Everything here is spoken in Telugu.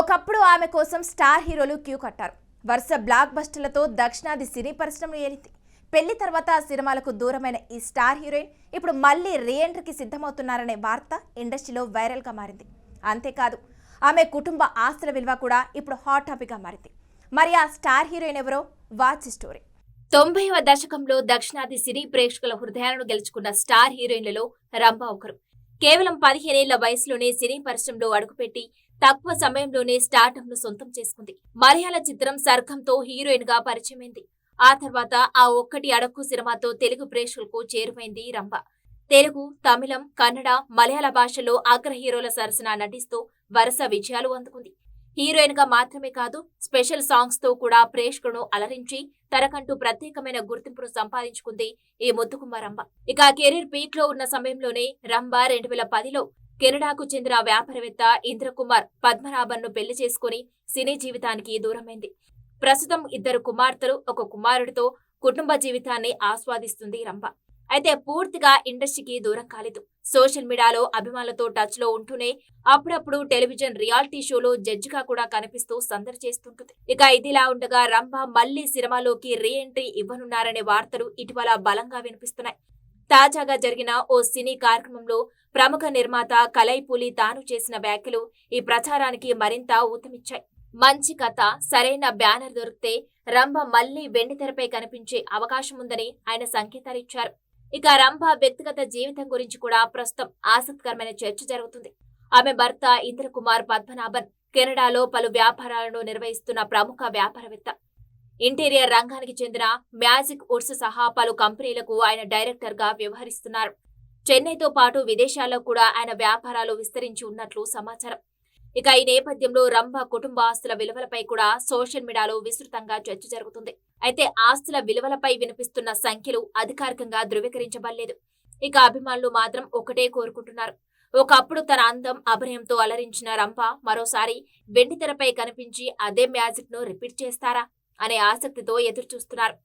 ఒకప్పుడు ఆమె కోసం స్టార్ హీరోలు క్యూ కట్టారు. వరుస బ్లాక్ బస్టర్లతో దక్షిణాది సినీ పరిశ్రమను ఏలింది. పెళ్లి తర్వాత సినిమాలకు దూరమైన ఈ స్టార్ హీరోయిన్ ఇప్పుడు మళ్లీ రీఎంట్రీకి సిద్ధమవుతున్నారనే వార్త ఇండస్ట్రీలో వైరల్ గా మారింది. అంతేకాదు ఆమె కుటుంబ ఆస్తుల విలువ కూడా ఇప్పుడు హాట్ టాపిక్ గా మారింది. మరి ఆ స్టార్ హీరోయిన్ ఎవరో వాచ్ స్టోరీ. 90వ దశకంలో దక్షిణాది సినీ ప్రేక్షకుల హృదయాలను గెలుచుకున్న స్టార్ హీరోయిన్లలో రంభ ఒకరు. కేవలం 15 ఏళ్ల వయసులోనే సినీ పరిశ్రమలో అడుగుపెట్టి తక్కువ సమయంలోనే స్టార్టప్ ను సొంతం చేసుకుంది. మలయాళ చిత్రం సర్గంతో హీరోయిన్ గా పరిచయమైంది. ఆ తర్వాత ఆ ఒక్కటి అడక్కు సినిమాతో తెలుగు ప్రేక్షకులకు చేరువైంది రంభ. తెలుగు, తమిళం, కన్నడ, మలయాళ భాషల్లో అగ్ర హీరోల సరసన నటిస్తూ వరుస విజయాలు అందుకుంది. హీరోయిన్ గా మాత్రమే కాదు, స్పెషల్ సాంగ్స్ తో కూడా ప్రేక్షకులను అలరించి తనకంటూ ప్రత్యేకమైన గుర్తింపును సంపాదించుకుంది ఈ ముద్దుగుమ్మ రంభ. ఇక కెరీర్ పీక్ లో ఉన్న సమయంలోనే రంభ 2010లో కెనడాకు చెందిన వ్యాపారవేత్త ఇంద్రకుమార్ పద్మనాభన్ ను పెళ్లి చేసుకుని సినీ జీవితానికి దూరమైంది. ప్రస్తుతం 2 కుమార్తెలు, 1 కుమారుడితో కుటుంబ జీవితాన్ని ఆస్వాదిస్తుంది రంభ. అయితే పూర్తిగా ఇండస్ట్రీకి దూరం కాలేదు. సోషల్ మీడియాలో అభిమానులతో టచ్ లో ఉంటూనే అప్పుడప్పుడు టెలివిజన్ రియాలిటీ షోలో జడ్జిగా కూడా కనిపిస్తూ సందడి చేస్తుంటుంది. ఇక ఇదిలా ఉండగా రంభ మళ్లీ సినిమాలోకి రీ ఎంట్రీ ఇవ్వనున్నారనే వార్తలు ఇటీవల బలంగా వినిపిస్తున్నాయి. తాజాగా జరిగిన ఓ సినీ కార్యక్రమంలో ప్రముఖ నిర్మాత కలైపూలి తాను చేసిన వ్యాఖ్యలు ఈ ప్రచారానికి మరింత ఊతమిచ్చాయి. మంచి కథ, సరైన బ్యానర్ దొరికితే రంభ మళ్లీ వెండితెరపై కనిపించే అవకాశం ఉందని ఆయన సంకేతాలిచ్చారు. ఇక రంభ వ్యక్తిగత జీవితం గురించి కూడా ప్రస్తుతం ఆసక్తికరమైన చర్చ జరుగుతుంది. ఆమె భర్త ఇంద్రకుమార్ పద్మనాభన్ కెనడాలో పలు వ్యాపారాలను నిర్వహిస్తున్న ప్రముఖ వ్యాపారవేత్త. ఇంటీరియర్ రంగానికి చెందిన మ్యాజిక్ వుడ్స్ సహా పలు కంపెనీలకు ఆయన డైరెక్టర్ గా వ్యవహరిస్తున్నారు. చెన్నైతో పాటు విదేశాల్లో కూడా ఆయన వ్యాపారాలు విస్తరించి ఉన్నట్లు సమాచారం. ఇక ఈ నేపథ్యంలో రంభ కుటుంబ ఆస్తుల విలువలపై కూడా సోషల్ మీడియాలో విస్తృతంగా చర్చ జరుగుతుంది. అయితే ఆస్తుల విలువలపై వినిపిస్తున్న సంఖ్యలు అధికారికంగా ధృవీకరించబడలేదు. ఇక అభిమానులు మాత్రం ఒకటే కోరుకుంటున్నారు. ఒకప్పుడు తన అందం, అభినయంతో అలరించిన రంభ మరోసారి వెండితెరపై కనిపించి అదే మ్యాజిక్ ను రిపీట్ చేస్తారా అనే ఆసక్తితో ఎదురుచూస్తున్నారు.